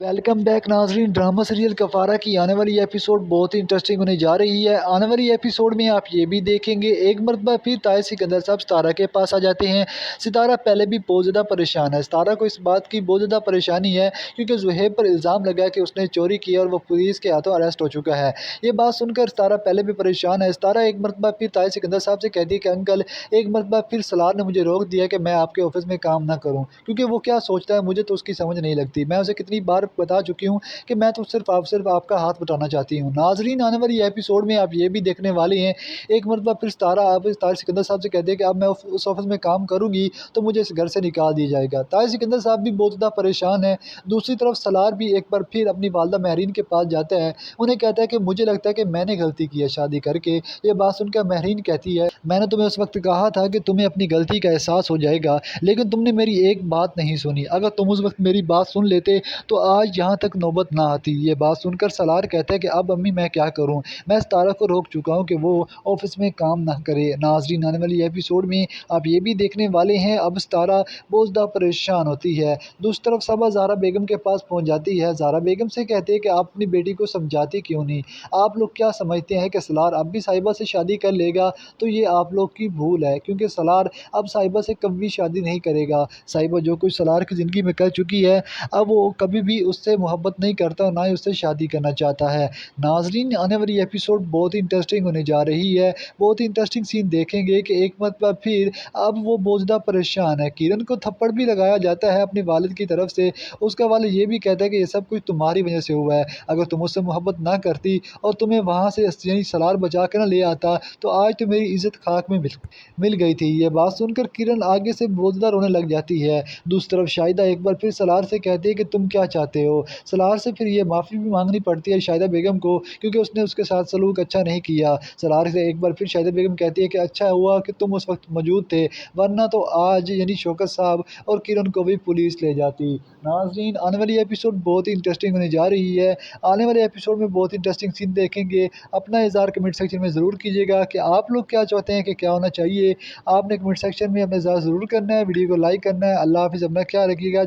Welcome back नाजरीन। Drama serial कफारा की आने वाली एपिसोड बहुत ही इंटरेस्टिंग होने जा रही है। आने वाली एपिसोड में आप ये भी देखेंगे एक मरतबा फिर ताहिर सिकंदर साहब सितारा के पास आ जाते हैं। सितारा पहले भी बहुत ज़्यादा परेशान है। सितारा को इस बात की बहुत ज़्यादा परेशानी है क्योंकि ज़ुहैब पर इल्ज़ाम लगा कि उसने चोरी की और वो पुलिस के हाथों अरेस्ट हो चुका है। ये बात सुनकर सितारा पहले भी परेशान है। सितारा एक मरतबा फिर ताहिर सिकंदर साहब से कहती है कि अंकल, एक मरतबा फिर सलार ने मुझे रोक दिया कि मैं आपके ऑफिस में काम ना करूँ, क्योंकि वो क्या सोचता है मुझे तो उसकी समझ नहीं लगती। मैं उसे कितनी बार बता चुकी हूँ कि मैं तो सिर्फ आपका हाथ बटाना चाहती हूँ। नाजरीन, आने वाली एपिसोड में आप ये भी देखने वाले हैं एक मरतबा फिर ताहिर सिकंदर साहब से कहते हैं कि अब मैं उस ऑफिस में काम करूँगी तो मुझे इस घर से निकाल दिया जाएगा। ताहिर सिकंदर साहब भी बहुत ज़्यादा परेशान है। दूसरी तरफ सलार भी एक बार फिर अपनी वालदा महरीन के पास जाता है। उन्हें कहता है कि मुझे लगता है कि मैंने गलती की है शादी करके। ये बात सुनकर महरीन कहती है, मैंने तुम्हें उस वक्त कहा था कि तुम्हें अपनी गलती का एहसास हो जाएगा, लेकिन तुमने मेरी एक बात नहीं सुनी। अगर तुम उस वक्त मेरी बात सुन लेते तो आज यहाँ तक नौबत ना आती। ये बात सुनकर सलार कहता है कि अब अम्मी मैं क्या करूँ, मैं सितारा को रोक चुका हूँ कि वो ऑफिस में काम ना करे। नाजरीन, आने वाली एपिसोड में आप ये भी देखने वाले हैं अब सितारा बहुत ज़्यादा परेशान होती है। दूसरी तरफ सबा ज़ारा बेगम के पास पहुँच जाती है। ज़ारा बेगम से कहते हैं कि आप अपनी बेटी को समझाती क्यों नहीं। आप लोग क्या समझते हैं कि सलार अब भी साहिबा से शादी कर लेगा? तो ये आप लोग की भूल है, क्योंकि सलार अब साहिबा से कभी शादी नहीं करेगा। साहिबा जो कुछ सलार की ज़िंदगी में कर चुकी है, अब वो कभी भी उससे मोहब्बत नहीं करता और ना ही उससे शादी करना चाहता है। नाज़रीन, आने वाली एपिसोड बहुत ही इंटरेस्टिंग होने जा रही है। बहुत ही इंटरेस्टिंग सीन देखेंगे कि एक मरतबा फिर अब वो बहुत ज़्यादा परेशान है। किरण को थप्पड़ भी लगाया जाता है अपने वालिद की तरफ से। उसका वालिद ये भी कहता है कि ये सब कुछ तुम्हारी वजह से हुआ है। अगर तुम उससे मोहब्बत ना करती और तुम्हें वहाँ से यानी सलार बचा के ना ले आता तो आज तो मेरी इज़्ज़त खाक में मिल गई थी। ये बात सुनकर किरण आगे से बहुत ज़्यादा रोने लग जाती है। दूसरी तरफ शाहिदा एक बार फिर सलार से कहती है कि तुम क्या चाहते हो। सलार से फिर ये माफ़ी भी मांगनी पड़ती है शाहिदा बेगम को, क्योंकि उसने उसके साथ सलूक अच्छा नहीं किया। सलार से एक बार फिर शाहिदा बेगम कहती है कि अच्छा हुआ कि तुम उस वक्त मौजूद थे, वरना तो आज यानी शौकत साहब और किरण को भी पुलिस ले जाती। नाज़रीन, आने वाली एपिसोड बहुत ही इंटरेस्टिंग होने जा रही है। आने वाले एपिसोड में बहुत इंटरेस्टिंग सीन देखेंगे। अपना इज़हार कमेंट सेक्शन में ज़रूर कीजिएगा कि आप लोग क्या चाहते हैं कि क्या होना चाहिए। आपने कमेंट सेक्शन में अपना इज़हार ज़रूर करना है, वीडियो को लाइक करना है। अल्लाह हाफ़िज़, अपना ख्याल रखिएगा।